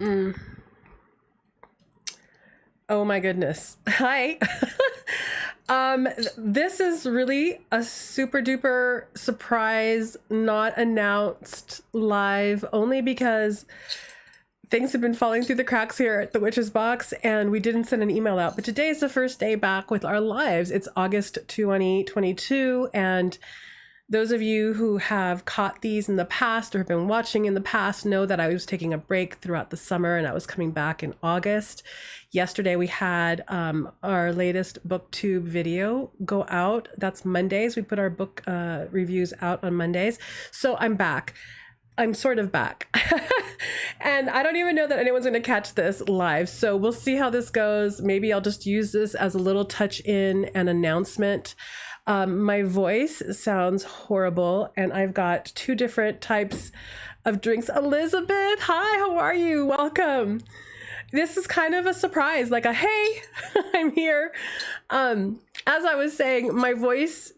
Mm. Oh my goodness. Hi. This is really a super duper surprise, not announced live, only because things have been falling through the cracks here at the Witch's Box and we didn't send an email out. But today is the first day back with our lives. It's August 2022, and those of you who have caught these in the past or have been watching in the past know that I was taking a break throughout the summer and I was coming back in August. Yesterday we had our latest booktube video go out. That's Mondays. We put our book reviews out on Mondays. So I'm back. I'm sort of back. And I don't even know that anyone's going to catch this live. So we'll see how this goes. Maybe I'll just use this as a little touch in and announcement. My voice sounds horrible, and I've got two different types of drinks. Elizabeth, hi, how are you? Welcome. This is kind of a surprise, like a hey, I'm here. As I was saying, my voice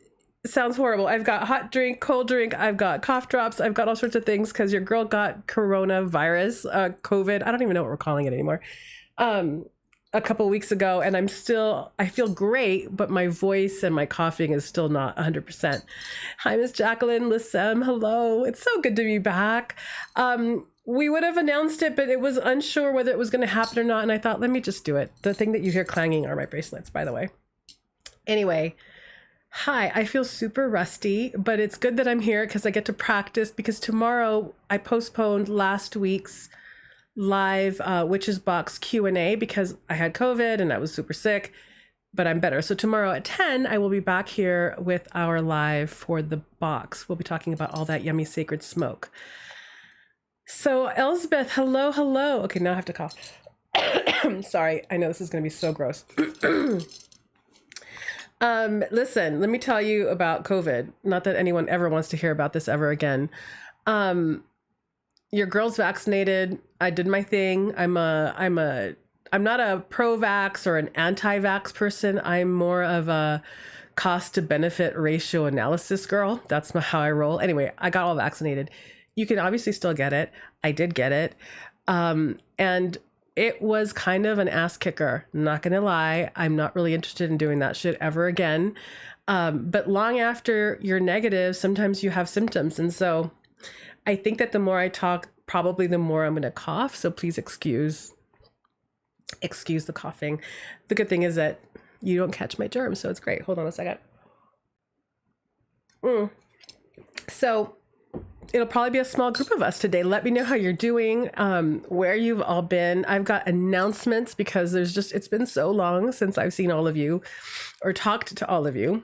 sounds horrible. I've got hot drink, cold drink, I've got cough drops, I've got all sorts of things because your girl got coronavirus, COVID. I don't even know what we're calling it anymore. A couple weeks ago, and I feel great, but my voice and my coughing is still not 100%. Hi, Miss Jacqueline, Lissem, hello. It's so good to be back. We would have announced it, but it was unsure whether it was going to happen or not, and I thought, let me just do it. The thing that you hear clanging are my bracelets, by the way. Anyway, hi, I feel super rusty, but it's good that I'm here because I get to practice, because tomorrow I postponed last week's live Witch's Box Q&A because I had COVID and I was super sick, but I'm better. So tomorrow at 10, I will be back here with our live for the box. We'll be talking about all that yummy sacred smoke. So Elsbeth, hello, hello. Okay, now I have to cough. Sorry, I know this is going to be so gross. Listen, let me tell you about COVID. Not that anyone ever wants to hear about this ever again. Your girl's vaccinated. I did my thing. I'm not a pro-vax or an anti-vax person. I'm more of a cost to benefit ratio analysis girl. That's how I roll. Anyway, I got all vaccinated. You can obviously still get it. I did get it. And it was kind of an ass kicker. Not gonna lie. I'm not really interested in doing that shit ever again. But long after you're negative, sometimes you have symptoms. And so I think that the more I talk, probably the more I'm going to cough. So please excuse the coughing. The good thing is that you don't catch my germs, so it's great. Hold on a second. So it'll probably be a small group of us today. Let me know how you're doing, where you've all been. I've got announcements because it's been so long since I've seen all of you or talked to all of you.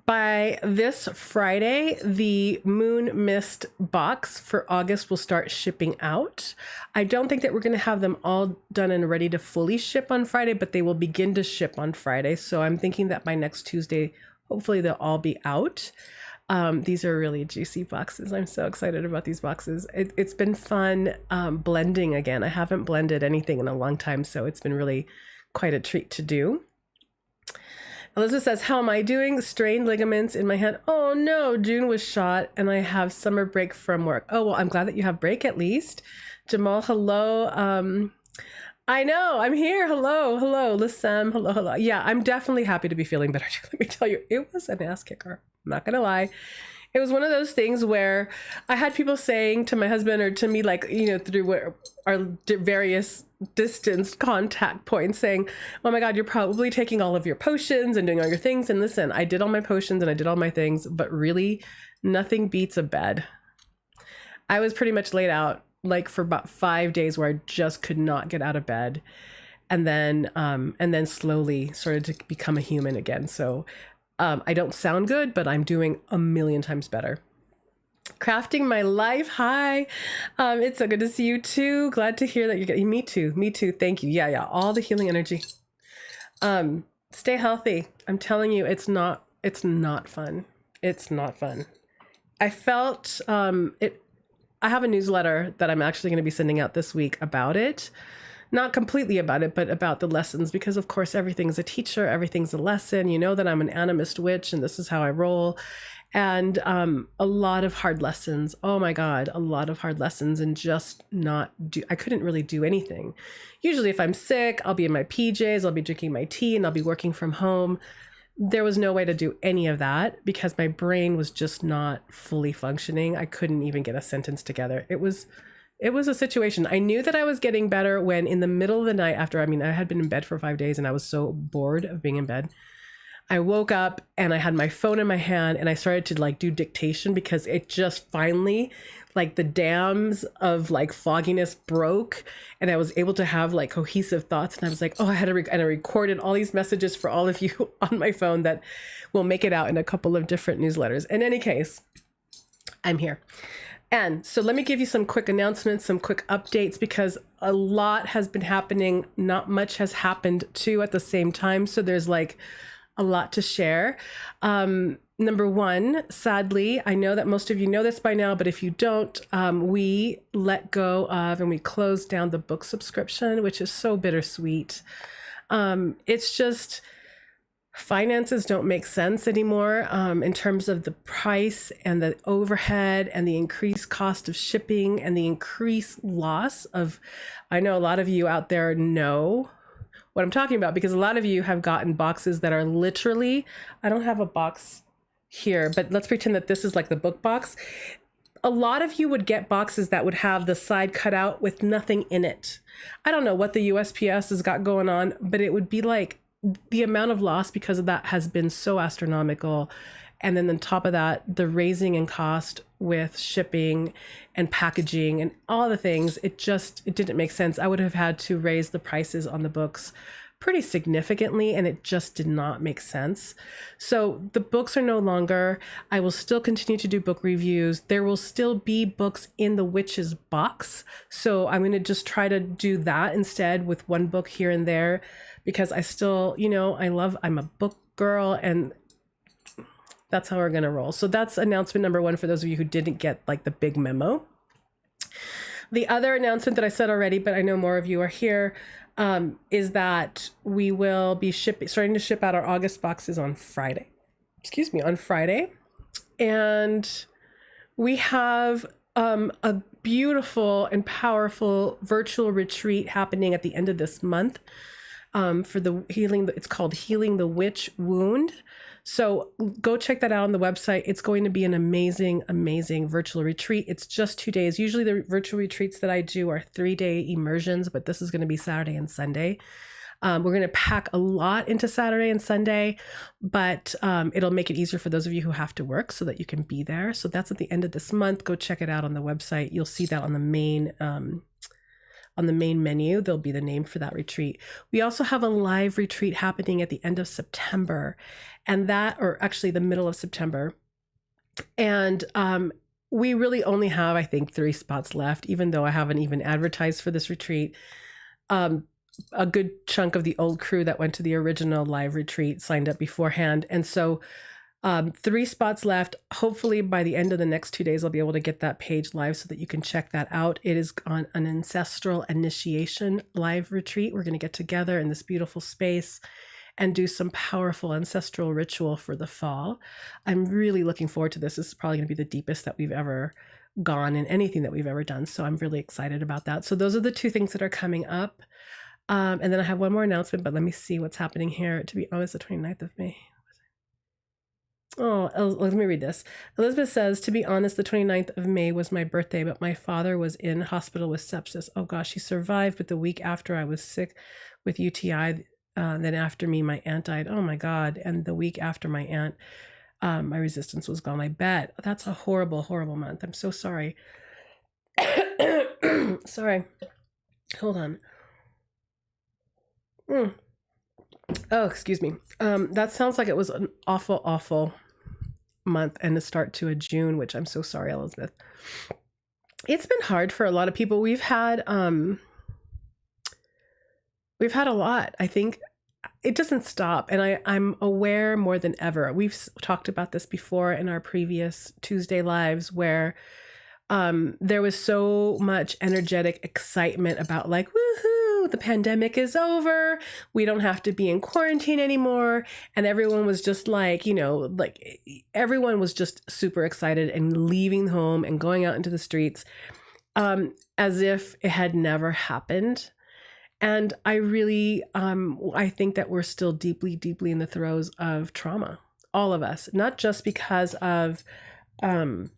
By this Friday, the Moon Mist box for August will start shipping out. I don't think that we're going to have them all done and ready to fully ship on Friday, but they will begin to ship on Friday. So I'm thinking that by next Tuesday, hopefully they'll all be out. These are really juicy boxes. I'm so excited about these boxes. It's been fun blending again. I haven't blended anything in a long time, so it's been really quite a treat to do. Elizabeth says, how am I doing? Strained ligaments in my hand. Oh no, June was shot and I have summer break from work. Oh, well, I'm glad that you have break at least. Jamal, hello. I know, I'm here. Hello, hello. Lissem, hello, hello. Yeah, I'm definitely happy to be feeling better. Let me tell you, it was an ass kicker. I'm not gonna lie. It was one of those things where I had people saying to my husband or to me, like, through our various distanced contact points, saying, oh my God, you're probably taking all of your potions and doing all your things. And listen, I did all my potions and I did all my things, but really nothing beats a bed. I was pretty much laid out like for about 5 days where I just could not get out of bed. And then slowly started to become a human again. So I don't sound good, but I'm doing a million times better. Crafting my life. Hi. It's so good to see you too. Glad to hear that you're getting me too. Me too. Thank you. Yeah. All the healing energy. Stay healthy. I'm telling you, it's not fun. It's not fun. I felt I have a newsletter that I'm actually going to be sending out this week about it. not completely about it, but about the lessons, because of course everything's a teacher, everything's a lesson. You know that I'm an animist witch and this is how I roll. And a lot of hard lessons. Oh my God, a lot of hard lessons, and just I couldn't really do anything. Usually if I'm sick, I'll be in my PJs, I'll be drinking my tea, and I'll be working from home. There was no way to do any of that because my brain was just not fully functioning. I couldn't even get a sentence together. It was a situation. I knew that I was getting better when in the middle of the night after, I had been in bed for 5 days and I was so bored of being in bed. I woke up and I had my phone in my hand and I started to like do dictation because it just finally, like the dams of like fogginess broke and I was able to have like cohesive thoughts. And I was like, oh, and I recorded all these messages for all of you on my phone that will make it out in a couple of different newsletters. In any case, I'm here. And so let me give you some quick announcements, some quick updates, because a lot has been happening. Not much has happened too at the same time. So there's like a lot to share. Number one, sadly, I know that most of you know this by now, but if you don't, we let go of and we closed down the book subscription, which is so bittersweet. It's just finances don't make sense anymore in terms of the price and the overhead and the increased cost of shipping and the increased loss of, I know a lot of you out there know what I'm talking about because a lot of you have gotten boxes that are literally, I don't have a box here, but let's pretend that this is like the book box. A lot of you would get boxes that would have the side cut out with nothing in it. I don't know what the USPS has got going on, but it would be like the amount of loss because of that has been so astronomical. And then on top of that, the raising in cost with shipping and packaging and all the things, it didn't make sense. I would have had to raise the prices on the books pretty significantly, and it just did not make sense. So the books are no longer. I will still continue to do book reviews. There will still be books in the Witch's box. So I'm going to just try to do that instead with one book here and there, because I still, I'm a book girl, and that's how we're going to roll. So that's announcement number one for those of you who didn't get like the big memo. The other announcement that I said already, but I know more of you are here, is that we will be starting to ship out our August boxes on Friday. And we have a beautiful and powerful virtual retreat happening at the end of this month for the healing. It's called Healing the Witch Wound. So go check that out on the website. It's going to be an amazing, amazing virtual retreat. It's just 2 days. Usually the virtual retreats that I do are 3-day immersions, but this is going to be Saturday and Sunday. We're going to pack a lot into Saturday and Sunday, but it'll make it easier for those of you who have to work so that you can be there. So that's at the end of this month. Go check it out on the website. You'll see that on the main menu. There'll be the name for that retreat. We also have a live retreat happening at the end of September, or actually the middle of September. And we really only have, I think, 3 spots left, even though I haven't even advertised for this retreat. A good chunk of the old crew that went to the original live retreat signed up beforehand. And so 3 spots left. Hopefully by the end of the next 2 days, I'll be able to get that page live so that you can check that out. It is on an ancestral initiation live retreat. We're going to get together in this beautiful space and do some powerful ancestral ritual for the fall. I'm really looking forward to this. This is probably going to be the deepest that we've ever gone in anything that we've ever done. So I'm really excited about that. So those are the 2 things that are coming up. And then I have one more announcement, but let me see what's happening here. To be honest, the 29th of May. Oh, let me read this. Elizabeth says, to be honest, the 29th of May was my birthday, but my father was in hospital with sepsis. Oh gosh, he survived, but the week after I was sick with UTI. Then after me, my aunt died. Oh my God. And the week after my aunt, my resistance was gone. I bet. That's a horrible, horrible month. I'm so sorry. Sorry. Hold on. Oh, excuse me. That sounds like it was an awful, awful month and a start to a June, which I'm so sorry, Elizabeth. It's been hard for a lot of people. We've had a lot. I think it doesn't stop. And I'm aware more than ever. We've talked about this before in our previous Tuesday lives where there was so much energetic excitement about like, woohoo, the pandemic is over. We don't have to be in quarantine anymore. And everyone was just like, everyone was just super excited and leaving home and going out into the streets as if it had never happened. And I really, I think that we're still deeply, deeply in the throes of trauma, all of us, not just because of the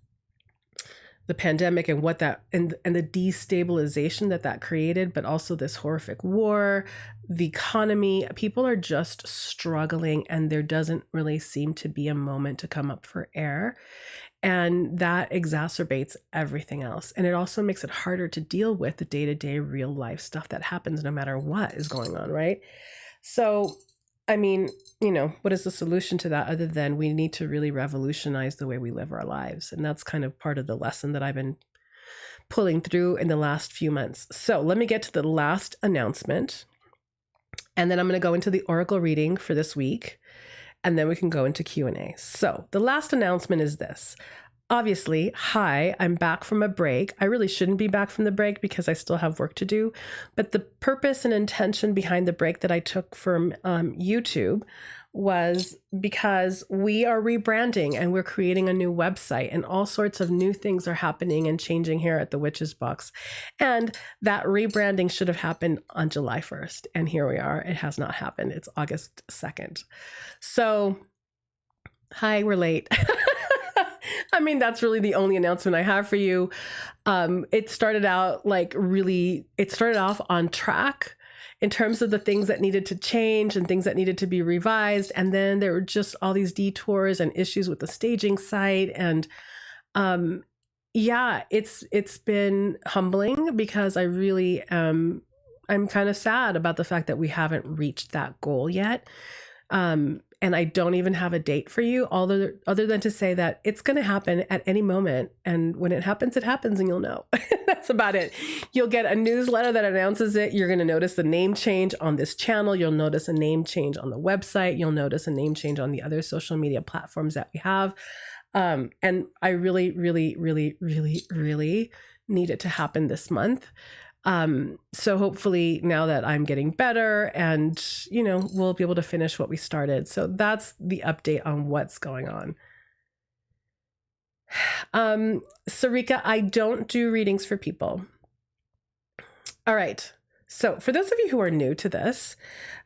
pandemic and what that and the destabilization that created, but also this horrific war, the economy. People are just struggling, and there doesn't really seem to be a moment to come up for air. And that exacerbates everything else. And it also makes it harder to deal with the day-to-day real life stuff that happens no matter what is going on, right? So, I mean, what is the solution to that other than we need to really revolutionize the way we live our lives? And that's kind of part of the lesson that I've been pulling through in the last few months. So let me get to the last announcement. And then I'm going to go into the Oracle reading for this week. And then we can go into Q&A. So the last announcement is this. Obviously, hi, I'm back from a break. I really shouldn't be back from the break because I still have work to do. But the purpose and intention behind the break that I took from YouTube was because we are rebranding and we're creating a new website, and all sorts of new things are happening and changing here at the Witch's Box. And that rebranding should have happened on July 1st. And here we are. It has not happened. It's August 2nd. So, hi, we're late. I mean, that's really the only announcement I have for you. It started out it started off on track in terms of the things that needed to change and things that needed to be revised. And then there were just all these detours and issues with the staging site. And it's been humbling because I really I'm kind of sad about the fact that we haven't reached that goal yet. And I don't even have a date for you, other than to say that it's going to happen at any moment. And when it happens, and you'll know. That's about it. You'll get a newsletter that announces it. You're going to notice the name change on this channel. You'll notice a name change on the website. You'll notice a name change on the other social media platforms that we have. And I really, really, really, really, really need it to happen this month. So hopefully now that I'm getting better and, we'll be able to finish what we started. So that's the update on what's going on. Sarika, I don't do readings for people. All right. So for those of you who are new to this,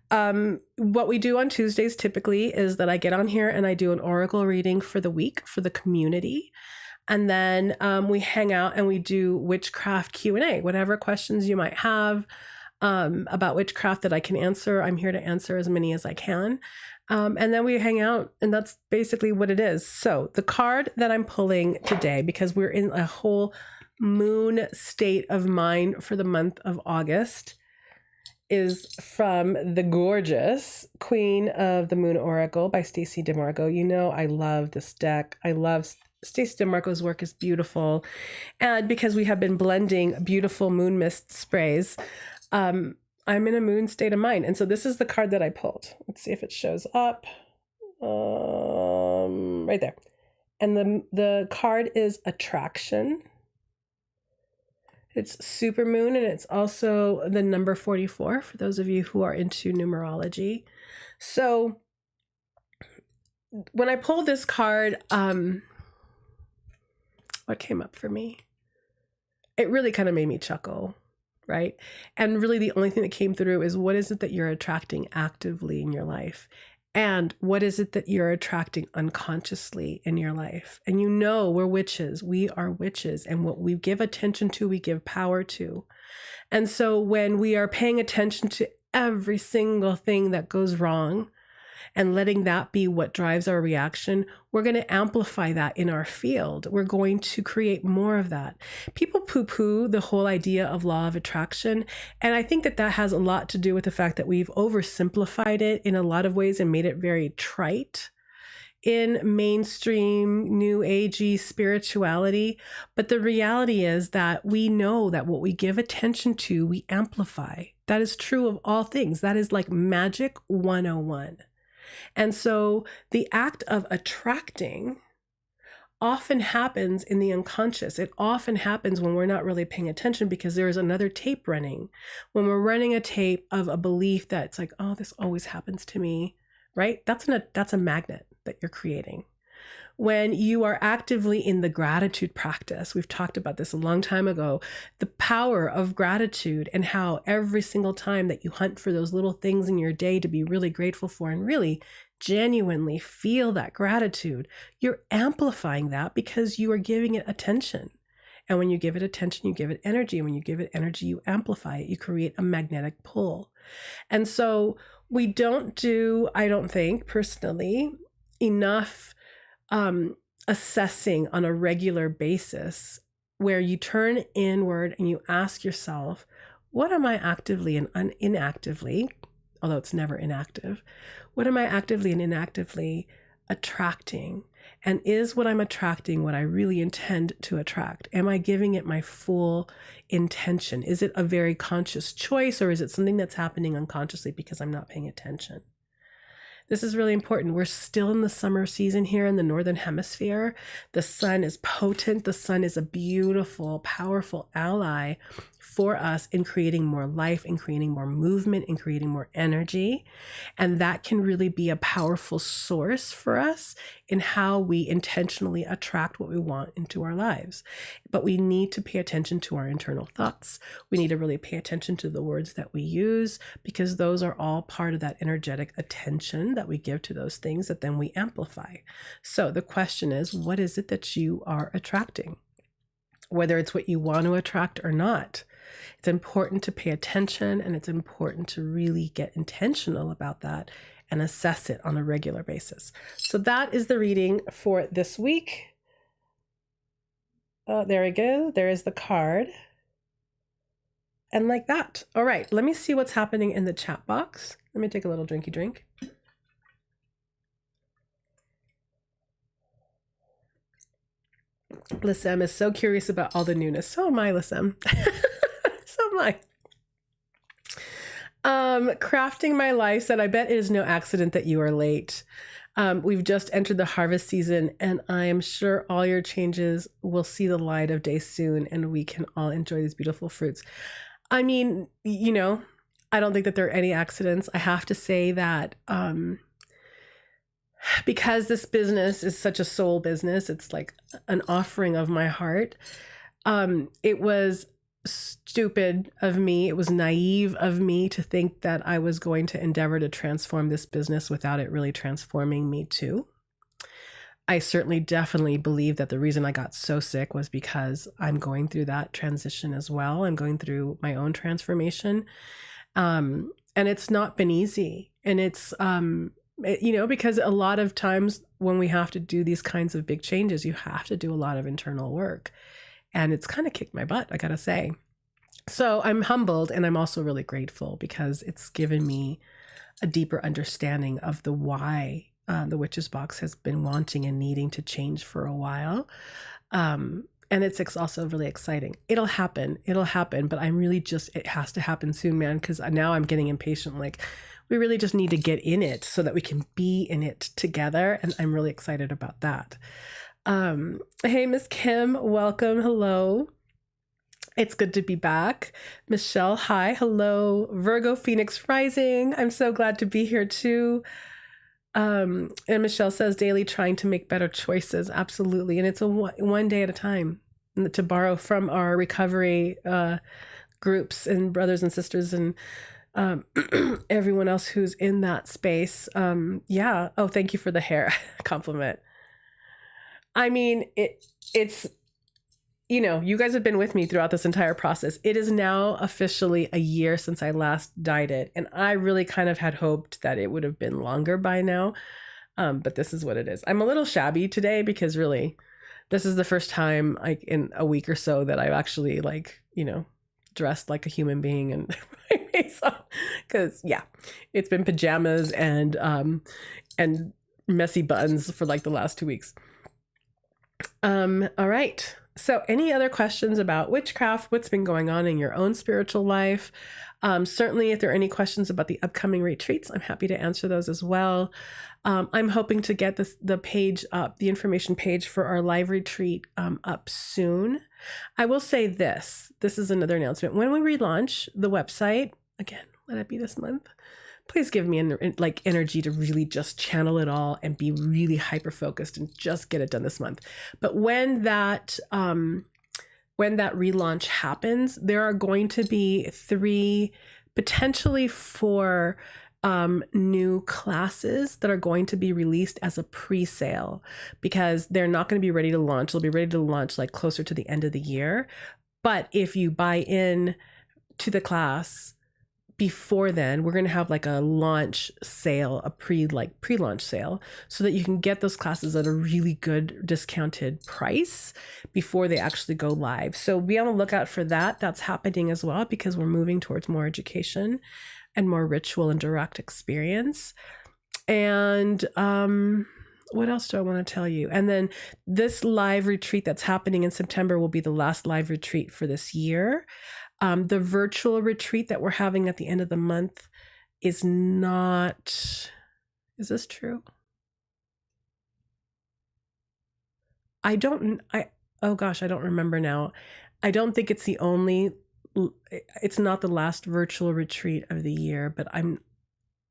what we do on Tuesdays typically is that I get on here and I do an Oracle reading for the week for the community. And then we hang out and we do witchcraft Q&A, whatever questions you might have about witchcraft that I can answer. I'm here to answer as many as I can. And then we hang out, and that's basically what it is. So the card that I'm pulling today, because we're in a whole moon state of mind for the month of August, is from the gorgeous Queen of the Moon Oracle by Stacey DeMarco. I love this deck. I love Stacey DeMarco's work is beautiful. And because we have been blending beautiful moon mist sprays, I'm in a moon state of mind. And so this is the card that I pulled. Let's see if it shows up. Right there. And the card is Attraction. It's super moon, and it's also the number 44 for those of you who are into numerology. So when I pulled this card, what came up for me? It really kind of made me chuckle, right? And really the only thing that came through is, what is it that you're attracting actively in your life? And what is it that you're attracting unconsciously in your life? And we're witches. We are witches. And what we give attention to, we give power to. And so when we are paying attention to every single thing that goes wrong and letting that be what drives our reaction, we're going to amplify that in our field. We're going to create more of that. People poo-poo the whole idea of law of attraction. And I think that has a lot to do with the fact that we've oversimplified it in a lot of ways and made it very trite in mainstream new agey spirituality. But the reality is that we know that what we give attention to, we amplify. That is true of all things. That is like magic 101. And so the act of attracting often happens in the unconscious. It often happens when we're not really paying attention because there is another tape running. When we're running a tape of a belief that's like, oh, this always happens to me, right? That's a magnet that you're creating. When you are actively in the gratitude practice, we've talked about this a long time ago, the power of gratitude and how every single time that you hunt for those little things in your day to be really grateful for and really genuinely feel that gratitude, you're amplifying that because you are giving it attention. And when you give it attention, you give it energy. And when you give it energy, you amplify it. You create a magnetic pull. And so we don't do, I don't think personally, enough assessing on a regular basis where you turn inward and you ask yourself, what am I actively and inactively, although it's never inactive, what am I actively and inactively attracting? And is what I'm attracting what I really intend to attract? Am I giving it my full intention? Is it a very conscious choice, or is it something that's happening unconsciously because I'm not paying attention? This is really important. We're still in the summer season here in the Northern Hemisphere. The sun is potent. The sun is a beautiful, powerful ally for us in creating more life, in creating more movement, in creating more energy. And that can really be a powerful source for us in how we intentionally attract what we want into our lives. But we need to pay attention to our internal thoughts. We need to really pay attention to the words that we use, because those are all part of that energetic attention that we give to those things that then we amplify. So the question is, what is it that you are attracting? Whether it's what you want to attract or not. It's important to pay attention, and it's important to really get intentional about that and assess it on a regular basis. So that is the reading for this week. There we go. There is the card. And like that. All right, let me see what's happening in the chat box. Let me take a little drinky drink. Lissem is so curious about all the newness. So am I, Lissem. So am I. Crafting My Life said, I bet it is no accident that you are late. We've just entered the harvest season, and I am sure all your changes will see the light of day soon, and we can all enjoy these beautiful fruits. I mean, you know, I don't think that there are any accidents. I have to say that because this business is such a soul business, it's like an offering of my heart. It was stupid of me. It was naive of me to think that I was going to endeavor to transform this business without it really transforming me too. I certainly definitely believe that the reason I got so sick was because I'm going through that transition as well. I'm going through my own transformation. And it's not been easy. And it's, you know, because a lot of times when we have to do these kinds of big changes, you have to do a lot of internal work. And it's kind of kicked my butt, I gotta say. So I'm humbled, and I'm also really grateful because it's given me a deeper understanding of the why the Witch's Box has been wanting and needing to change for a while. And it's also really exciting. It'll happen, but I'm really just, it has to happen soon, man, because now I'm getting impatient. Like, we really just need to get in it so that we can be in it together. And I'm really excited about that. Hey, Miss Kim, welcome. Hello. It's good to be back. Michelle, hi. Hello. Virgo Phoenix Rising. I'm so glad to be here too. And Michelle says, daily trying to make better choices. Absolutely. And it's a one day at a time, to borrow from our recovery groups and brothers and sisters and everyone else who's in that space. Yeah. Oh, thank you for the hair compliment. I mean, it's, you know, you guys have been with me throughout this entire process. It is now officially a year since I last dyed it. And I really kind of had hoped that it would have been longer by now. But this is what it is. I'm a little shabby today because really, this is the first time like in a week or so that I've actually like, you know, dressed like a human being and because yeah, it's been pajamas and messy buttons for like the last 2 weeks. All right. So, any other questions about witchcraft? What's been going on in your own spiritual life? Certainly, if there are any questions about the upcoming retreats, I'm happy to answer those as well. I'm hoping to get the page up, the information page for our live retreat up soon. I will say this. This is another announcement. When we relaunch the website, again, let it be this month, please give me energy to really just channel it all and be really hyper focused and just get it done this month. But when that relaunch happens, there are going to be 3, potentially 4 new classes that are going to be released as a pre-sale, because they're not going to be ready to launch. They'll be ready to launch like closer to the end of the year. But if you buy in to the class before then, we're going to have like a launch sale, a pre-launch sale, so that you can get those classes at a really good discounted price before they actually go live. So be on the lookout for that. That's happening as well, because we're moving towards more education and more ritual and direct experience. And what else do I want to tell you? And then this live retreat that's happening in September will be the last live retreat for this year. The virtual retreat that we're having at the end of the month is not, is this true? Oh gosh, I don't remember now. I don't think it's it's not the last virtual retreat of the year, but I'm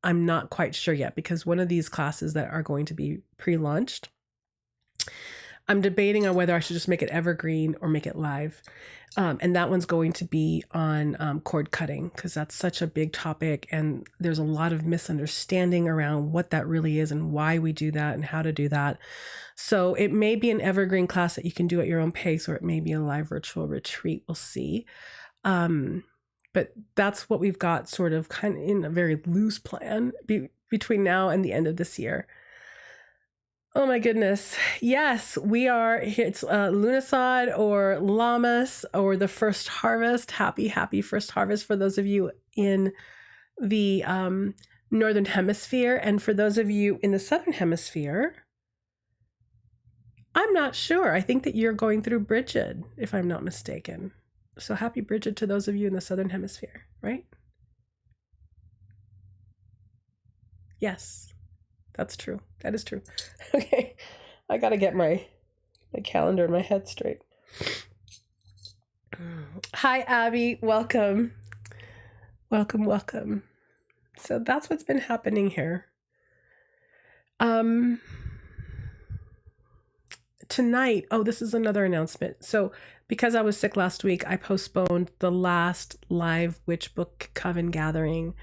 not quite sure yet, because one of these classes that are going to be pre-launched, I'm debating on whether I should just make it evergreen or make it live. And that one's going to be on cord cutting, because that's such a big topic. And there's a lot of misunderstanding around what that really is and why we do that and how to do that. So it may be an evergreen class that you can do at your own pace, or it may be a live virtual retreat. We'll see. But that's what we've got sort of kind of in a very loose plan between now and the end of this year. Oh my goodness. Yes, we are. It's Lunasad or Lammas or the first harvest. Happy first harvest for those of you in the Northern Hemisphere. And for those of you in the Southern Hemisphere, I'm not sure. I think that you're going through Bridget, if I'm not mistaken. So happy Bridget to those of you in the Southern Hemisphere, right? Yes, that's true. That is true. Okay, I gotta get my calendar in my head straight. Hi, Abby. Welcome. Welcome. So that's what's been happening here. Tonight, this is another announcement. So because I was sick last week, I postponed the last live Witch Book Coven gathering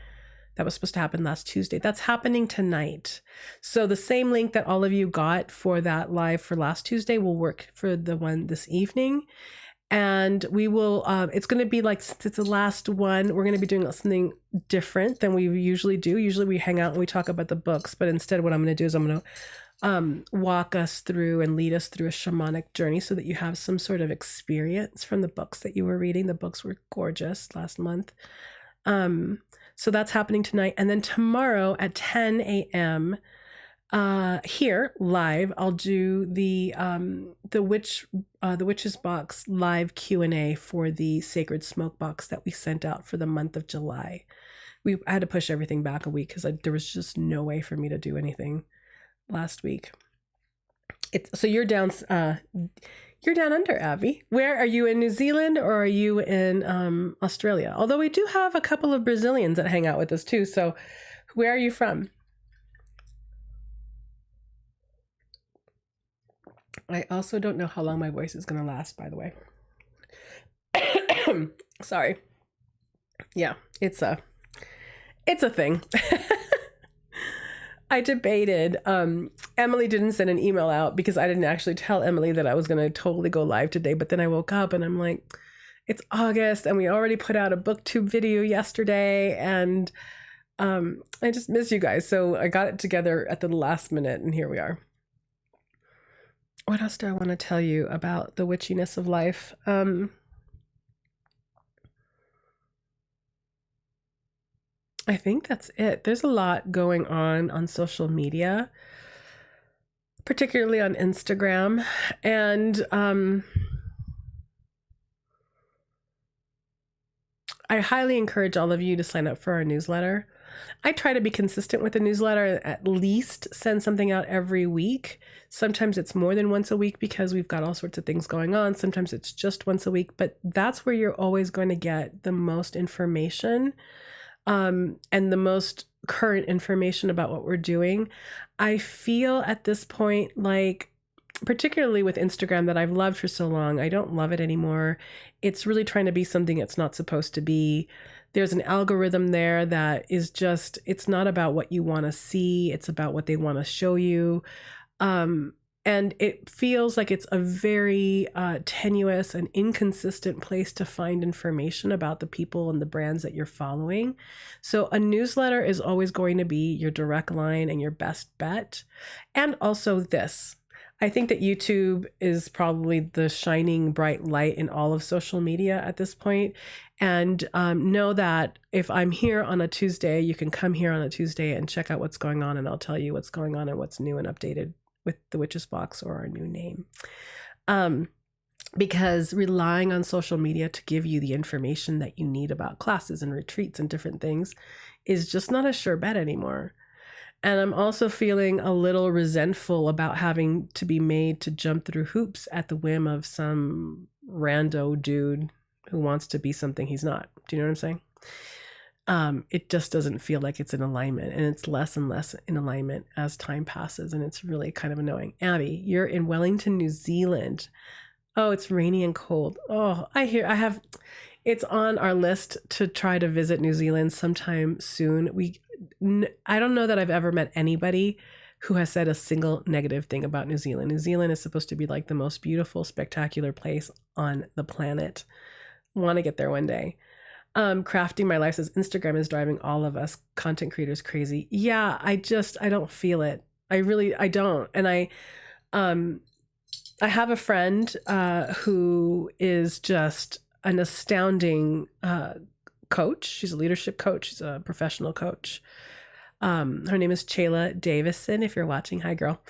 that was supposed to happen last Tuesday. That's happening tonight. So the same link that all of you got for that live for last Tuesday will work for the one this evening. And we will, it's going to be like, since it's the last one, we're going to be doing something different than we usually do. Usually we hang out and we talk about the books, but instead what I'm going to do is I'm going to walk us through and lead us through a shamanic journey so that you have some sort of experience from the books that you were reading. The books were gorgeous last month. So that's happening tonight. And then tomorrow at 10 a.m. Here live, I'll do the Witch's Box live Q&A for the Sacred Smoke Box that we sent out for the month of July. I had to push everything back a week because there was just no way for me to do anything last week. So you're down under, Abby. Where are you, in New Zealand or are you in Australia? Although we do have a couple of Brazilians that hang out with us too. So where are you from? I also don't know how long my voice is going to last, by the way. Sorry. Yeah, it's a thing. I debated. Emily didn't send an email out because I didn't actually tell Emily that I was going to totally go live today. But then I woke up and I'm like, it's August and we already put out a booktube video yesterday. And I just miss you guys. So I got it together at the last minute and here we are. What else do I want to tell you about the witchiness of life? I think that's it. There's a lot going on social media. particularly on Instagram. And I highly encourage all of you to sign up for our newsletter. I try to be consistent with the newsletter, at least send something out every week. Sometimes it's more than once a week because we've got all sorts of things going on. Sometimes it's just once a week, but that's where you're always going to get the most information, and the most current information about what we're doing. I feel at this point, like, particularly with Instagram that I've loved for so long, I don't love it anymore. It's really trying to be something it's not supposed to be. There's an algorithm there that is just, it's not about what you want to see. It's about what they want to show you. And it feels like it's a very tenuous and inconsistent place to find information about the people and the brands that you're following. So a newsletter is always going to be your direct line and your best bet. And also this. I think that YouTube is probably the shining bright light in all of social media at this point. And know that if I'm here on a Tuesday, you can come here on a Tuesday and check out what's going on, and I'll tell you what's going on and what's new and updated with the Witch's Box or our new name. Because relying on social media to give you the information that you need about classes and retreats and different things is just not a sure bet anymore. And I'm also feeling a little resentful about having to be made to jump through hoops at the whim of some rando dude who wants to be something he's not. Do you know what I'm saying? It just doesn't feel like it's in alignment, and it's less and less in alignment as time passes, and it's really kind of annoying. Abby, you're in Wellington, New Zealand. Oh, it's rainy and cold. Oh, it's on our list to try to visit New Zealand sometime soon. I don't know that I've ever met anybody who has said a single negative thing about New Zealand. New Zealand is supposed to be like the most beautiful, spectacular place on the planet. Want to get there one day. Crafting My Life says Instagram is driving all of us content creators crazy. Yeah, I don't feel it. I don't. And I have a friend who is just an astounding coach. She's a leadership coach. She's a professional coach. Her name is Chayla Davison. If you're watching, hi girl.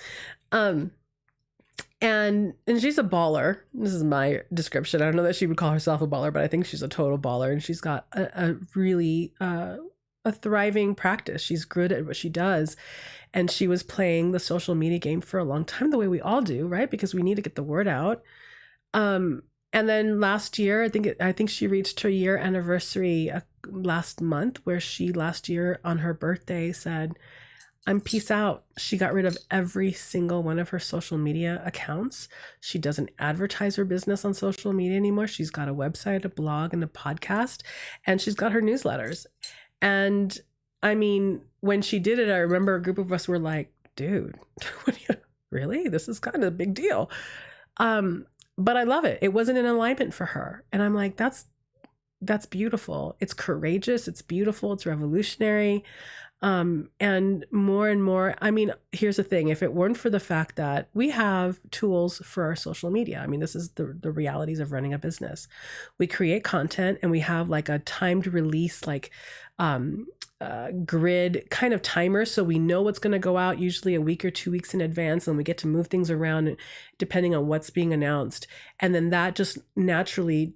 And she's a baller. This is my description. I don't know that she would call herself a baller, but I think she's a total baller. And she's got a really a thriving practice. She's good at what she does. And she was playing the social media game for a long time, the way we all do, right? Because we need to get the word out. And then last year, I think she reached her year anniversary last month, where she last year on her birthday said, I'm peace out. She got rid of every single one of her social media accounts. She doesn't advertise her business on social media anymore. She's got a website, a blog, and a podcast, and she's got her newsletters. And I mean, when she did it, I remember a group of us were like, dude, really? This is kind of a big deal. But I love it. It wasn't in alignment for her. And I'm like, that's beautiful. It's courageous. It's beautiful. It's revolutionary. And more, I mean, here's the thing. If it weren't for the fact that we have tools for our social media, I mean, this is the realities of running a business. We create content and we have like a timed release, like, grid kind of timer. So we know what's going to go out usually a week or 2 weeks in advance, and we get to move things around depending on what's being announced. And then that just naturally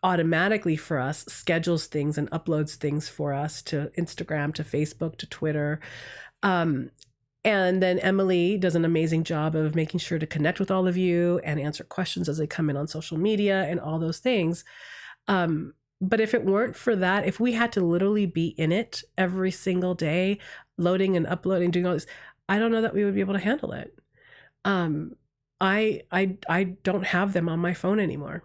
automatically for us schedules things and uploads things for us to Instagram, to Facebook, to Twitter. And then Emily does an amazing job of making sure to connect with all of you and answer questions as they come in on social media and all those things. But if it weren't for that, if we had to literally be in it every single day, loading and uploading, doing all this, I don't know that we would be able to handle it. I don't have them on my phone anymore.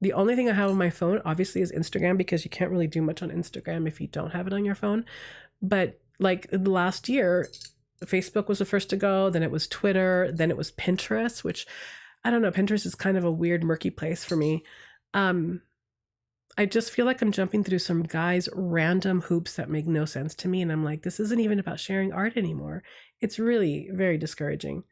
The only thing I have on my phone, obviously, is Instagram, because you can't really do much on Instagram if you don't have it on your phone. But like last year, Facebook was the first to go, then it was Twitter, then it was Pinterest, which I don't know, Pinterest is kind of a weird, murky place for me. I just feel like I'm jumping through some guy's random hoops that make no sense to me. And I'm like, this isn't even about sharing art anymore. It's really very discouraging.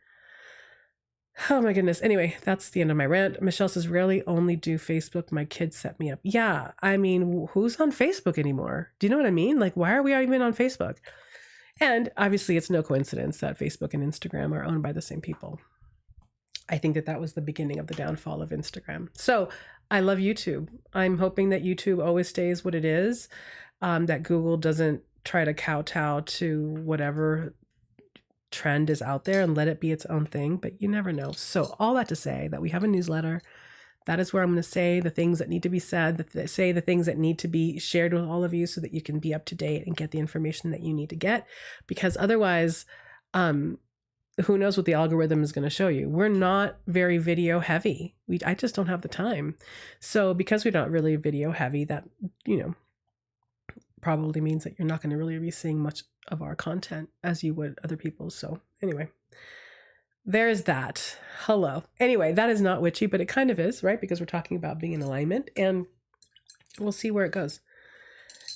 Oh my goodness. Anyway, that's the end of my rant. Michelle says, rarely only do Facebook. My kids set me up. Yeah. I mean, who's on Facebook anymore? Do you know what I mean? Like, why are we even on Facebook? And obviously, it's no coincidence that Facebook and Instagram are owned by the same people. I think that was the beginning of the downfall of Instagram. So I love YouTube. I'm hoping that YouTube always stays what it is, that Google doesn't try to kowtow to whatever trend is out there and let it be its own thing, but you never know. So all that to say that we have a newsletter. That is where I'm going to say the things that need to be said, say the things that need to be shared with all of you so that you can be up to date and get the information that you need to get. Because otherwise, who knows what the algorithm is going to show you. We're not very video heavy. I just don't have the time. So because we're not really video heavy, that, probably means that you're not going to really be seeing much of our content as you would other people's. So anyway, there's that. Hello. Anyway, that is not witchy, but it kind of is, right? Because we're talking about being in alignment, and we'll see where it goes.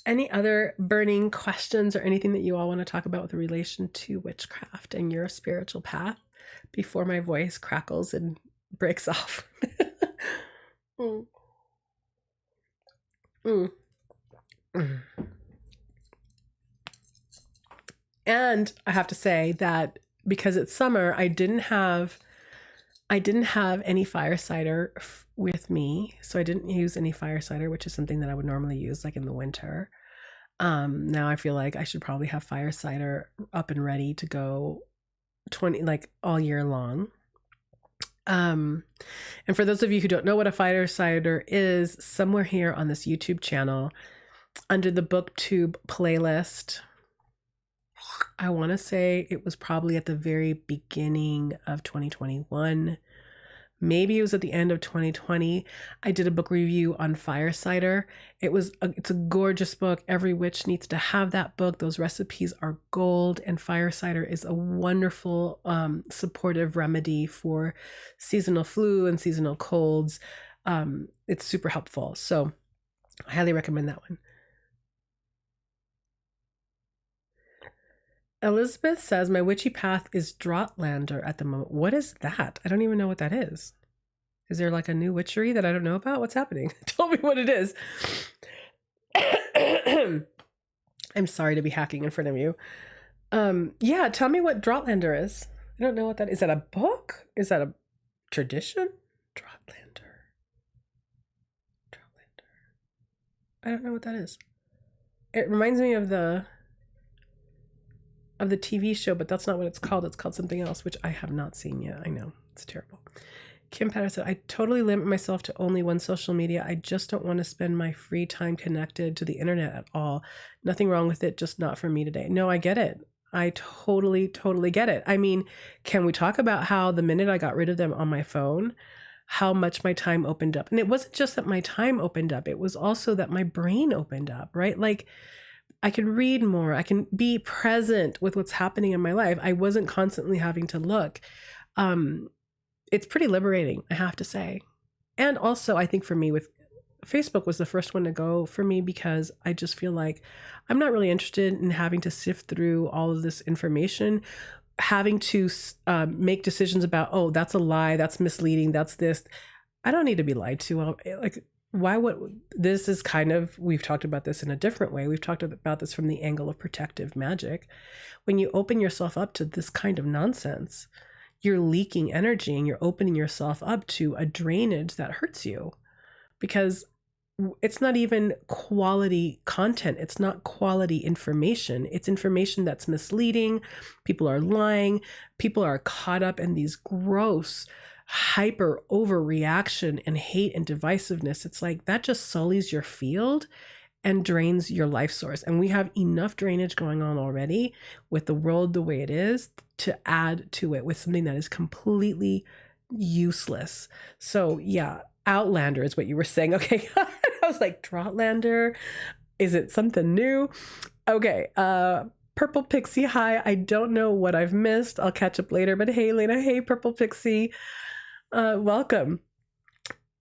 Any other burning questions or anything that you all want to talk about with relation to witchcraft and your spiritual path before my voice crackles and breaks off? mm. Mm. Mm. And I have to say that because it's summer, I didn't have any fire cider with me. So I didn't use any fire cider, which is something that I would normally use like in the winter. Now I feel like I should probably have fire cider up and ready to go all year long. And for those of you who don't know what a fire cider is, somewhere here on this YouTube channel, under the BookTube playlist, I want to say it was probably at the very beginning of 2021. Maybe it was at the end of 2020. I did a book review on fire cider. It's a gorgeous book. Every witch needs to have that book. Those recipes are gold, and fire cider is a wonderful supportive remedy for seasonal flu and seasonal colds. It's super helpful. So I highly recommend that one. Elizabeth says, my witchy path is Droughtlander at the moment. What is that? I don't even know what that is. Is there like a new witchery that I don't know about? What's happening? Tell me what it is. I'm sorry to be hacking in front of you. Yeah, tell me what Droughtlander is. I don't know what that is. Is that a book? Is that a tradition? Droughtlander. I don't know what that is. It reminds me of the TV show, but that's not what it's called. It's called something else, which I have not seen yet. I know, it's terrible. Kim Patterson, I totally limit myself to only one social media. I just don't want to spend my free time connected to the internet at all. Nothing wrong with it, just not for me today. No, I get it. I totally get it. I mean, can we talk about how the minute I got rid of them on my phone, how much my time opened up? And it wasn't just that my time opened up. It was also that my brain opened up, right? Like, I can read more. I can be present with what's happening in my life. I wasn't constantly having to look. It's pretty liberating, I have to say. And also, I think for me, with Facebook was the first one to go for me, because I just feel like I'm not really interested in having to sift through all of this information, having to make decisions about, oh, that's a lie, that's misleading, that's this. I don't need to be lied to. Why would this is kind of, we've talked about this in a different way. We've talked about this from the angle of protective magic. When you open yourself up to this kind of nonsense, you're leaking energy and you're opening yourself up to a drainage that hurts you, because it's not even quality content. It's not quality information. It's information that's misleading. People are lying. People are caught up in these gross hyper overreaction and hate and divisiveness. It's like that just sullies your field and drains your life source. And we have enough drainage going on already with the world the way it is to add to it with something that is completely useless. So yeah, Outlander is what you were saying. Okay. I was like, Droughtlander, is it something new? Okay. Purple Pixie, hi. I don't know what I've missed. I'll catch up later, but hey, Elena. Hey, Purple Pixie. Welcome.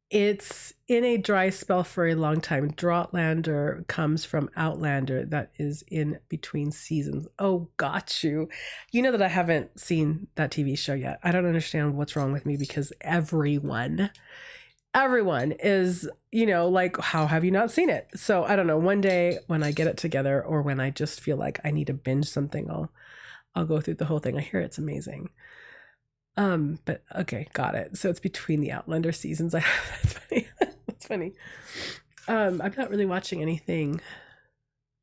It's in a dry spell for a long time. Droughtlander comes from Outlander, that is in between seasons. Oh, got you. You know that I haven't seen that TV show yet. I don't understand what's wrong with me, because everyone everyone is, like, how have you not seen it? So I don't know, one day when I get it together, or when I just feel like I need to binge something, I'll go through the whole thing. I hear it's amazing. But okay, got it. So it's between the Outlander seasons. That's funny. That's funny. I'm not really watching anything.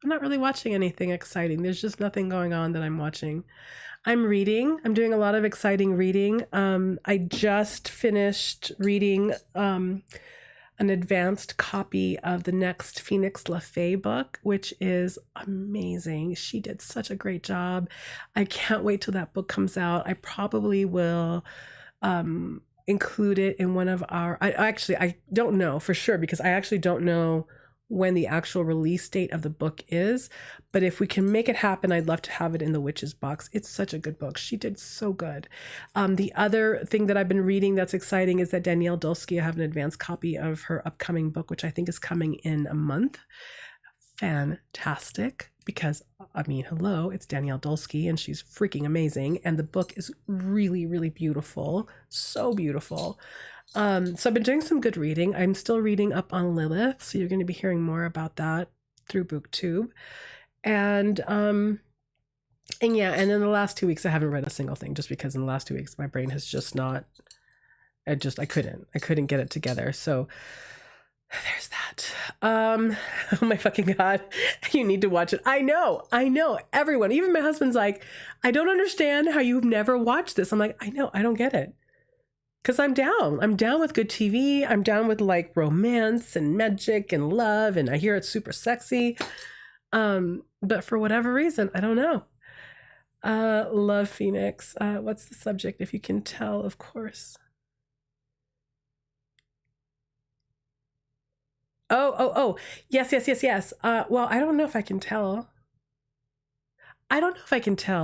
I'm not really watching anything exciting. There's just nothing going on that I'm watching. I'm reading. I'm doing a lot of exciting reading. I just finished reading an advanced copy of the next Phoenix LaFaye book, which is amazing. She did such a great job. I can't wait till that book comes out. I probably will include it in one of our, I don't know for sure, because I actually don't know when the actual release date of the book is, but if we can make it happen, I'd love to have it in the Witches box. It's such a good book. She did so good. The other thing that I've been reading that's exciting is that Danielle Dulsky, I have an advanced copy of her upcoming book, which I think is coming in a month. Fantastic, because hello, it's Danielle Dulsky and she's freaking amazing, and the book is really, really beautiful. So beautiful. So I've been doing some good reading. I'm still reading up on Lilith, so you're going to be hearing more about that through BookTube. And yeah, and in the last 2 weeks I haven't read a single thing, just because in the last 2 weeks my brain has just not, I couldn't get it together. So there's that. Oh my fucking God. You need to watch it. I know. Everyone, even my husband's like, I don't understand how you've never watched this. I'm like, I know, I don't get it. Because I'm down with good TV. I'm down with like romance and magic and love, and I hear it's super sexy. But for whatever reason, I don't know. Love Phoenix. What's the subject? If you can tell, of course. Oh. Yes. Well, I don't know if I can tell.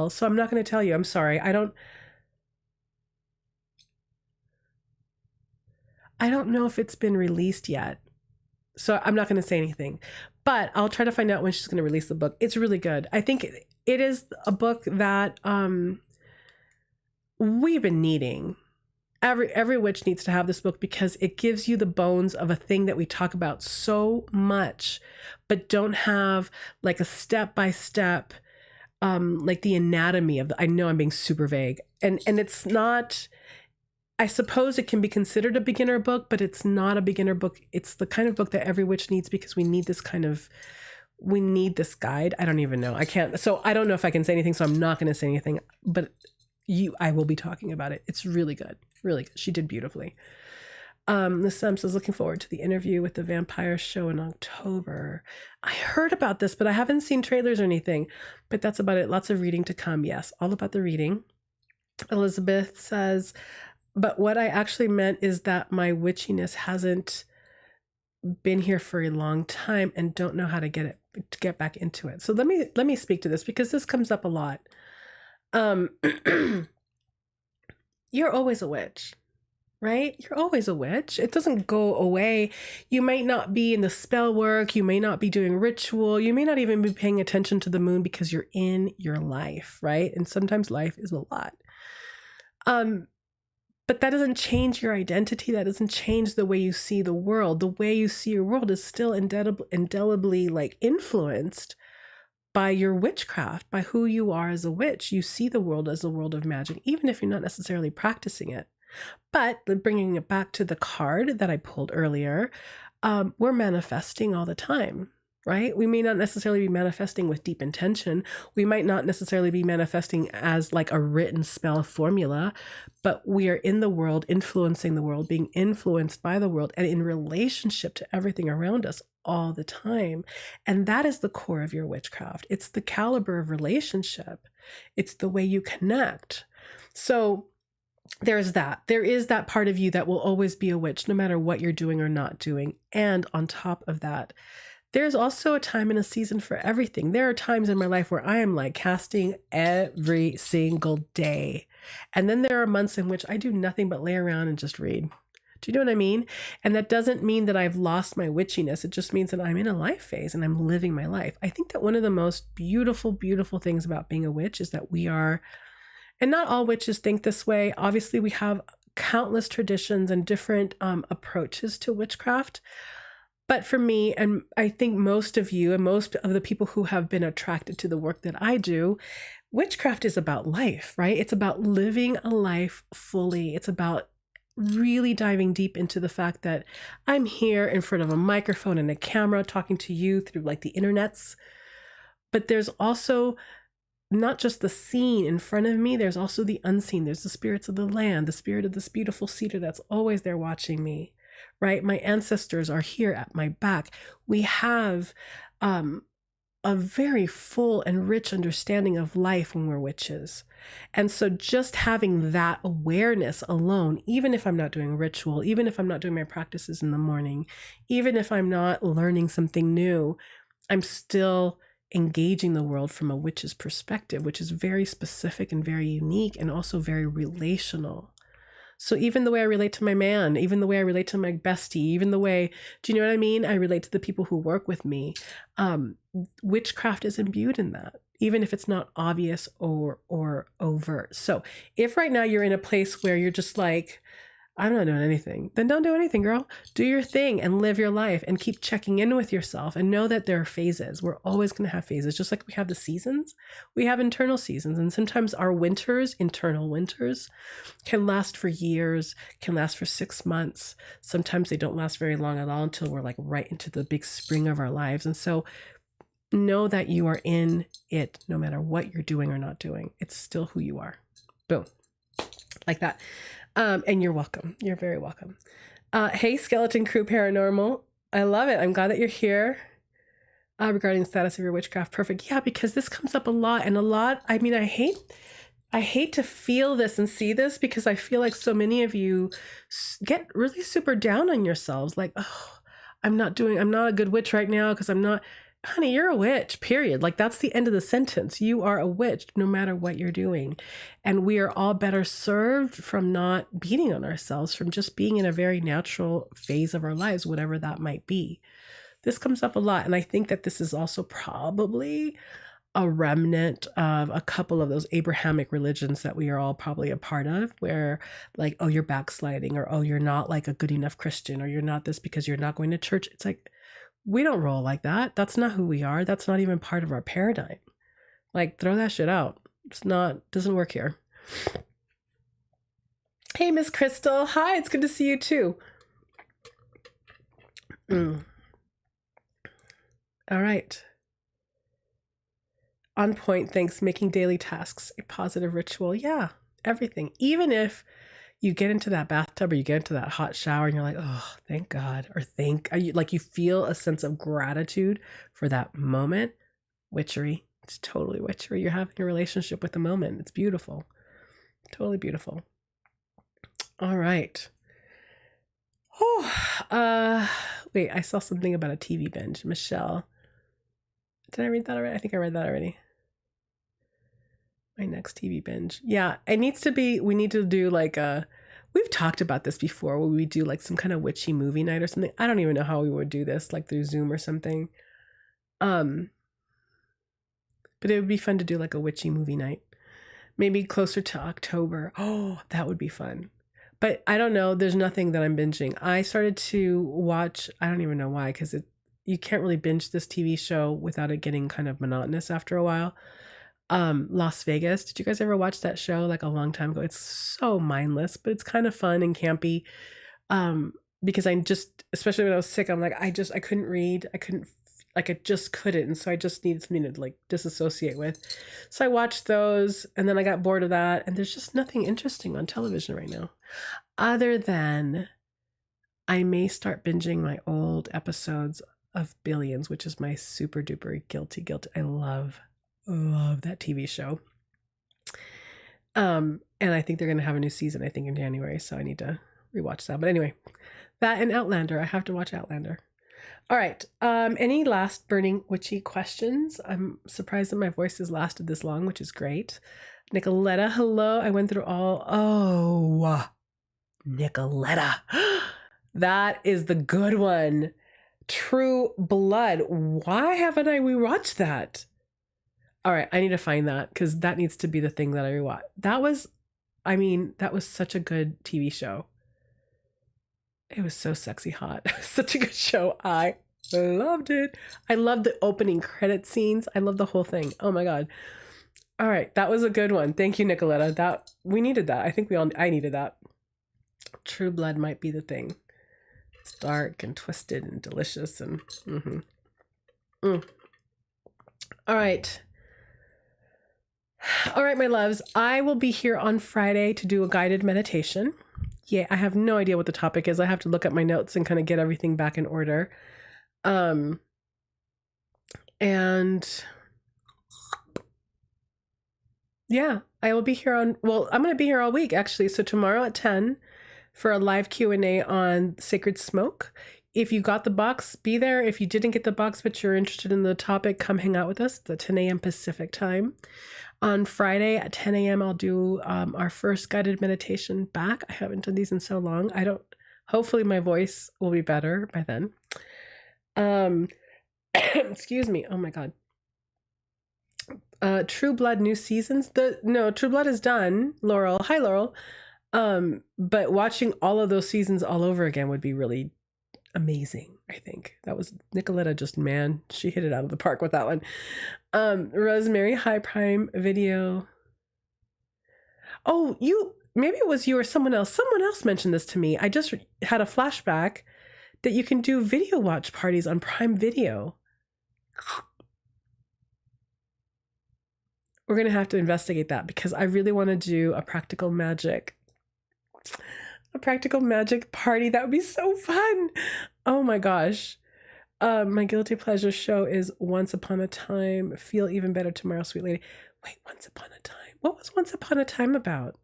So I'm not going to tell you. I'm sorry. I don't know if it's been released yet. So I'm not going to say anything, but I'll try to find out when she's going to release the book. It's really good. I think it is a book that we've been needing. Every witch needs to have this book, because it gives you the bones of a thing that we talk about so much, but don't have like a step-by-step, like the anatomy of I know I'm being super vague, and it's not, I suppose it can be considered a beginner book, but it's not a beginner book. It's the kind of book that every witch needs, because we need this guide. I don't even know. I can't. So I don't know if I can say anything, so I'm not going to say anything, but I will be talking about it. It's really good. Really good. She did beautifully. The Sam says, looking forward to the interview with the vampire show in October. I heard about this, but I haven't seen trailers or anything, but that's about it. Lots of reading to come. Yes. All about the reading. Elizabeth says, but what I actually meant is that my witchiness hasn't been here for a long time and don't know how to get back into it. So let me speak to this, because this comes up a lot. You're always a witch, right? You're always a witch. It doesn't go away. You might not be in the spell work. You may not be doing ritual. You may not even be paying attention to the moon, because you're in your life, right? And sometimes life is a lot. But that doesn't change your identity. That doesn't change the way you see the world. The way you see your world is still indelibly like influenced by your witchcraft, by who you are as a witch. You see the world as a world of magic, even if you're not necessarily practicing it. But bringing it back to the card that I pulled earlier, we're manifesting all the time, right? We may not necessarily be manifesting with deep intention. We might not necessarily be manifesting as like a written spell formula, but we are in the world, influencing the world, being influenced by the world, and in relationship to everything around us all the time. And that is the core of your witchcraft. It's the caliber of relationship. It's the way you connect. So there's that. There is that part of you that will always be a witch, no matter what you're doing or not doing. And on top of that, there's also a time and a season for everything. There are times in my life where I am like casting every single day. And then there are months in which I do nothing but lay around and just read. Do you know what I mean? And that doesn't mean that I've lost my witchiness. It just means that I'm in a life phase and I'm living my life. I think that one of the most beautiful, beautiful things about being a witch is that we are, and not all witches think this way. Obviously, we have countless traditions and different approaches to witchcraft. But for me, and I think most of you and most of the people who have been attracted to the work that I do, witchcraft is about life, right? It's about living a life fully. It's about really diving deep into the fact that I'm here in front of a microphone and a camera talking to you through like the internets. But there's also not just the scene in front of me, there's also the unseen. There's the spirits of the land, the spirit of this beautiful cedar that's always there watching me, right? My ancestors are here at my back. We have a very full and rich understanding of life when we're witches. And so just having that awareness alone, even if I'm not doing a ritual, even if I'm not doing my practices in the morning, even if I'm not learning something new, I'm still engaging the world from a witch's perspective, which is very specific and very unique and also very relational. So even the way I relate to my man, even the way I relate to my bestie, even the way, do you know what I mean? I relate to the people who work with me. Witchcraft is imbued in that, even if it's not obvious or overt. So if right now you're in a place where you're just like, I'm not doing anything, then don't do anything, girl. Do your thing and live your life and keep checking in with yourself and know that there are phases. We're always going to have phases, just like we have the seasons. We have internal seasons, and sometimes our winters, internal winters, can last for years, can last for 6 months. Sometimes they don't last very long at all until we're like right into the big spring of our lives. And so know that you are in it no matter what you're doing or not doing. It's still who you are. Boom. Like that. And you're welcome. You're very welcome. Hey, Skeleton Crew Paranormal. I love it. I'm glad that you're here. Regarding the status of your witchcraft. Perfect. Yeah, because this comes up a lot. And a lot, I mean, I hate to feel this and see this, because I feel like so many of you get really super down on yourselves. Like, oh, I'm not a good witch right now because I'm not. Honey, you're a witch, period. Like, that's the end of the sentence. You are a witch no matter what you're doing. And we are all better served from not beating on ourselves, from just being in a very natural phase of our lives, whatever that might be. This comes up a lot. And I think that this is also probably a remnant of a couple of those Abrahamic religions that we are all probably a part of, where like, oh, you're backsliding, or oh, you're not like a good enough Christian, or you're not this because you're not going to church. It's like, we don't roll like that. That's not who we are. That's not even part of our paradigm. Like, throw that shit out. Doesn't work here. Hey, Miss Crystal. Hi, it's good to see you too. All right. On point, thanks. Making daily tasks a positive ritual. Yeah, everything. Even if you get into that bathtub or you get into that hot shower and you're like, oh, thank God, or you feel a sense of gratitude for that moment. Witchery. It's totally witchery. You're having a relationship with the moment. It's beautiful. Totally beautiful. All right. Oh, wait, I saw something about a TV binge. Michelle. Did I read that already? I think I read that already. My next TV binge. Yeah, we need to do like we've talked about this before, where we do like some kind of witchy movie night or something. I don't even know how we would do this, like through Zoom or something. But it would be fun to do like a witchy movie night. Maybe closer to October. Oh, that would be fun. But I don't know. There's nothing that I'm binging. I started to watch, I don't even know why, because you can't really binge this TV show without it getting kind of monotonous after a while. Las Vegas. Did you guys ever watch that show like a long time ago? It's so mindless, but it's kind of fun and campy. Because especially when I was sick, I'm like, I couldn't read. I just couldn't. And so I just needed something to like disassociate with. So I watched those, and then I got bored of that. And there's just nothing interesting on television right now, other than I may start binging my old episodes of Billions, which is my super duper guilty. I love that TV show. And I think they're going to have a new season, I think in January. So I need to rewatch that. But anyway, that and Outlander. I have to watch Outlander. All right. Any last burning witchy questions? I'm surprised that my voice has lasted this long, which is great. Nicoletta, hello. I went through all. Oh, Nicoletta. That is the good one. True Blood. Why haven't I rewatched that? All right, I need to find that, because that needs to be the thing that I rewatch. That was I mean, that was such a good TV show. It was so sexy hot. Such a good show. I loved it. I loved the opening credit scenes. I love the whole thing. Oh my God. All right. That was a good one. Thank you, Nicoletta. That we needed that. I think I needed that. True Blood might be the thing. It's dark and twisted and delicious and All right. All right, my loves. I will be here on Friday to do a guided meditation. Yeah, I have no idea what the topic is. I have to look at my notes and kind of get everything back in order. And yeah, I will be here I'm going to be here all week actually. So tomorrow at 10 for a live Q&A on Sacred Smoke. If you got the box, be there. If you didn't get the box, but you're interested in the topic, come hang out with us. It's at 10 a.m. Pacific time. On Friday at 10 a.m., I'll do our first guided meditation back. I haven't done these in so long. Hopefully my voice will be better by then. Excuse me. Oh my God. True Blood new seasons. True Blood is done. Laurel. Hi, Laurel. But watching all of those seasons all over again would be really amazing. I think that was Nicoletta. She hit it out of the park with that one. Rosemary, hi, Prime Video. Oh, maybe it was you or someone else. Someone else mentioned this to me. I just had a flashback that you can do video watch parties on Prime Video. We're going to have to investigate that because I really want to do a practical magic party. That would be so fun. Oh my gosh. My guilty pleasure show is Once Upon a Time. Feel Even Better Tomorrow, Sweet Lady. Wait, Once Upon a Time. What was Once Upon a Time about?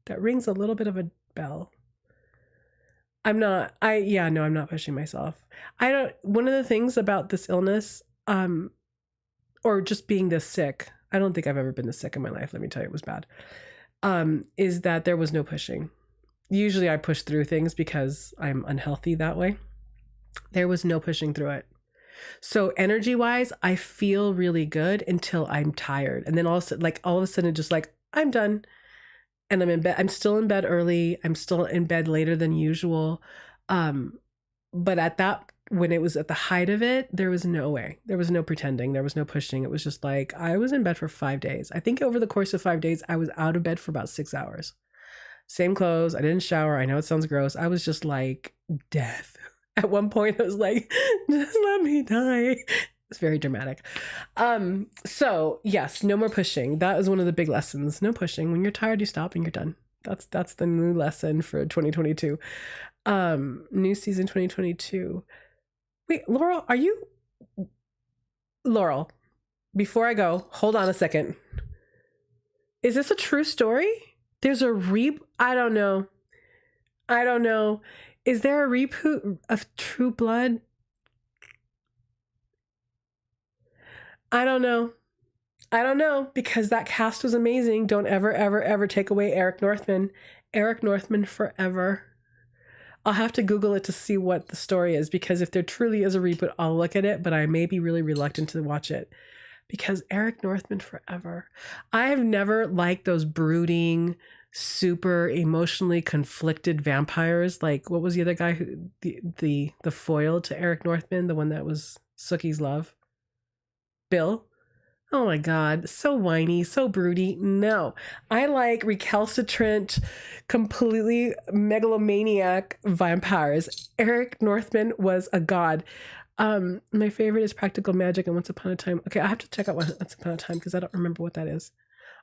That rings a little bit of a bell. I'm not pushing myself. One of the things about this illness, or just being this sick, I don't think I've ever been this sick in my life. Let me tell you, it was bad. Is that there was no pushing. Usually I push through things because I'm unhealthy that way. There was no pushing through it. So energy wise, I feel really good until I'm tired. And then all of a sudden, just like, I'm done. And I'm in bed. I'm still in bed early. I'm still in bed later than usual. But when it was at the height of it, there was no way. There was no pretending. There was no pushing. It was just like, I was in bed for 5 days. I think over the course of 5 days, I was out of bed for about 6 hours. Same clothes. I didn't shower. I know it sounds gross. I was just like death. At one point, I was like, just let me die. It's very dramatic. So yes, no more pushing. That is one of the big lessons. No pushing. When you're tired, you stop and you're done. That's the new lesson for 2022. New season 2022. Wait, Laurel, Laurel, before I go, hold on a second. Is this a true story? There's I don't know. Is there a reboot of True Blood? I don't know because that cast was amazing. Don't ever take away Eric Northman. Eric Northman forever. I'll have to Google it to see what the story is, because if there truly is a reboot, I'll look at it, but I may be really reluctant to watch it because Eric Northman forever. I have never liked those brooding, super emotionally conflicted vampires. Like, what was the other guy who the foil to Eric Northman, the one that was Sookie's love? Bill. Oh my God, so whiny, so broody. No, I like recalcitrant, completely megalomaniac vampires. Eric Northman was a god. My favorite is Practical Magic and Once Upon a Time. Okay, I have to check out Once Upon a Time because I don't remember what that is.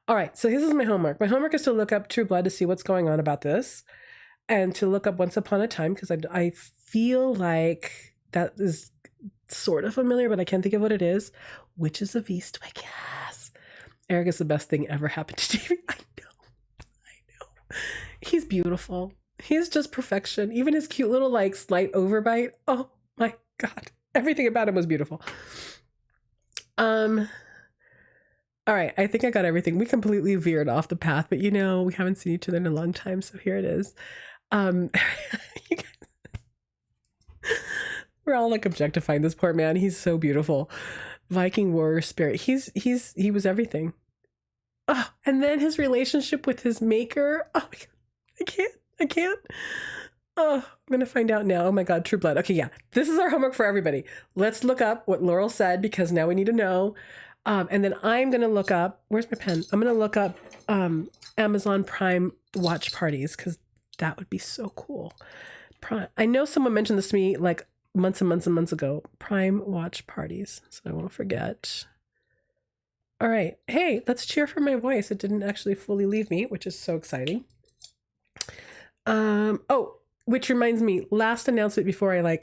All right, so this is my homework. My homework is to look up True Blood to see what's going on about this, and to look up Once Upon a Time because I feel like that is sort of familiar, but I can't think of what it is. Witches of East Wickas. Eric is the best thing ever happened to TV. I know. He's beautiful. He's just perfection. Even his cute little slight overbite. Oh my God. Everything about him was beautiful. All right. I think I got everything. We completely veered off the path, but we haven't seen each other in a long time. So here it is. We're all objectifying this poor man. He's so beautiful. Viking warrior spirit. He was everything. Oh, and then his relationship with his maker. Oh my God. I can't. Oh, I'm going to find out now. Oh my God, True Blood. Okay, yeah. This is our homework for everybody. Let's look up what Laurel said because now we need to know. And then I'm going to look up, where's my pen? I'm going to look up Amazon Prime watch parties because that would be so cool. I know someone mentioned this to me like months and months and months ago. Prime watch parties. So I won't forget. All right. Hey, let's cheer for my voice. It didn't actually fully leave me, which is so exciting. Oh, which reminds me, last announcement before I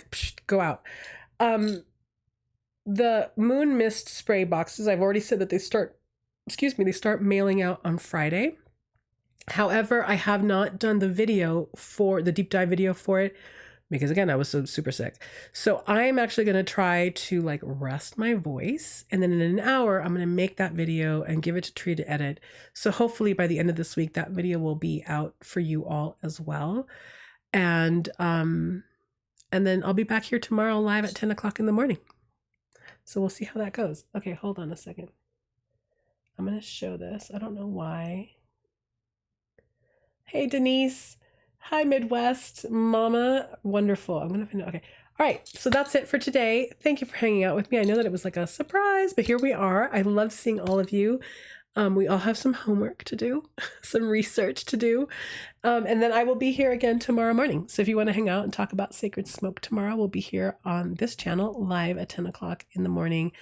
go out. The moon mist spray boxes, I've already said that they start mailing out on Friday. However, I have not done the video for the deep dive video for it because again, I was so super sick. So I'm actually going to try to rest my voice. And then in an hour, I'm going to make that video and give it to Tree to edit. So hopefully by the end of this week, that video will be out for you all as well. And then I'll be back here tomorrow live at 10 o'clock in the morning. So we'll see how that goes. Okay, hold on a second. I'm going to show this. I don't know why. Hey, Denise. Hi, Midwest Mama. Wonderful. I'm going to find out. Okay. All right. So that's it for today. Thank you for hanging out with me. I know that it was like a surprise, but here we are. I love seeing all of you. We all have some homework to do, some research to do. And then I will be here again tomorrow morning. So if you want to hang out and talk about Sacred Smoke tomorrow, we'll be here on this channel live at 10 o'clock in the morning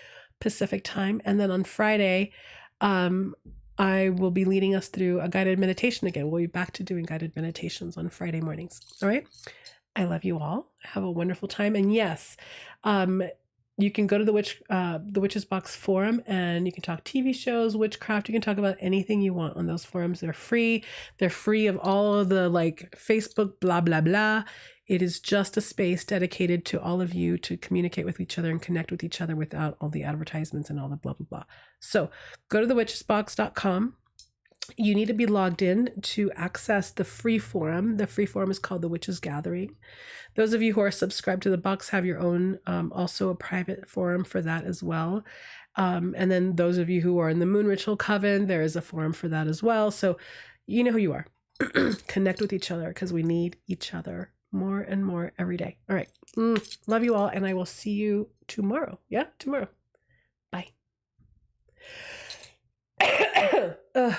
Pacific time. And then on Friday, I will be leading us through a guided meditation again. We'll be back to doing guided meditations on Friday mornings. All right. I love you all. Have a wonderful time. And yes, you can go to the Witches Box forum and you can talk TV shows, witchcraft. You can talk about anything you want on those forums. They're free. They're free of all of the Facebook, blah, blah, blah. It is just a space dedicated to all of you to communicate with each other and connect with each other without all the advertisements and all the blah, blah, blah. So go to thewitchesbox.com. You need to be logged in to access the free forum. The free forum is called The Witches Gathering. Those of you who are subscribed to the box have your own, also a private forum for that as well. And then those of you who are in the Moon Ritual Coven, there is a forum for that as well. So you know who you are. Connect with each other because we need each other more and more every day. All right. Love you all. And I will see you tomorrow. Yeah, tomorrow. Bye. Ugh.